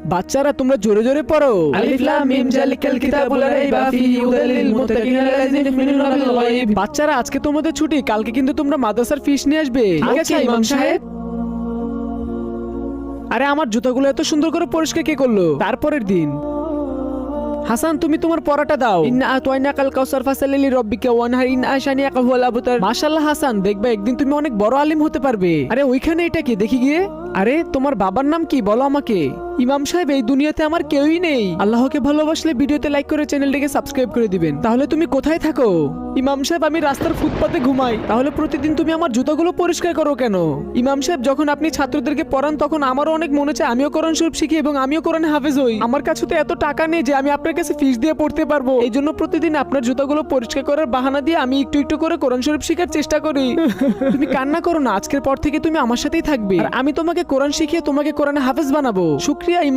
বাচ্চারা তোমরা জোরে জোরে পড়ো। আলিফ লাম মিম যালিকাল কিতাবু লা রাইবা ফিহি হুদাল লিল মুত্তাকিন আল্লাযিনা ইউমিনুনা বিল গায়ব। বাচ্চারা আজকে তোমাদের ছুটি, কালকে কিন্তু তোমরা মাদ্রাসার ফিস নিয়ে আসবে, ঠিক আছে ইমাম সাহেব? আরে আমার জুতাগুলো এত সুন্দর করে পরিষ্কার কে করলো? তারপরের দিন হাসান তুমি তোমার পড়াটা দাও। ইন্না আতাইনাকাল কাউসার ফাসাল্লি লিরাব্বিকা ওয়ানহার ইন্না শানিয়াকা হুয়াল আবতার। মাশাআল্লাহ হাসান, দেখবে একদিন তুমি অনেক বড় আলিম হতে পারবে। আরে ওইখানে এটা কি দেখি গিয়ে? আরে তোমার বাবার নাম কি বলো আমাকে? ইমাম সাহেব এই দুনিয়াতে আমার কেউই নেই। আল্লাহকে ভালোবাসলে ভিডিওতে লাইক করে চ্যানেলটিকে সাবস্ক্রাইব করে দিবেন। তাহলে তুমি কোথায় থাকো? ইমাম সাহেব আমি রাস্তার ফুটপাতে ঘুমাই। তাহলে প্রতিদিন তুমি আমার জুতাগুলো পরিষ্কার করো কেন? ইমাম সাহেব যখন আপনি ছাত্রদেরকে পড়ান তখন আমারও অনেক মনে চায় আমিও কোরআন শরীফ শিখি এবং আমিও কোরআন হাফেজ হই। আমার কাছে তো এত টাকা নেই যে আমি আপনার কাছে ফিস দিয়ে পড়তে পারবো। এই জন্য প্রতিদিন আপনার জুতাগুলো পরিষ্কার করার বাহানা দিয়ে আমি একটু একটু করে কোরআন শরীফ শেখার চেষ্টা করি। তুমি কান্না করো না, আজকের পর থেকে তুমি আমার সাথেই থাকবে আর আমি তোমাকে কোরআন শিখিয়ে তোমাকে কোরআন হাফেজ বানাবো। শুকরিয়া ইমাম।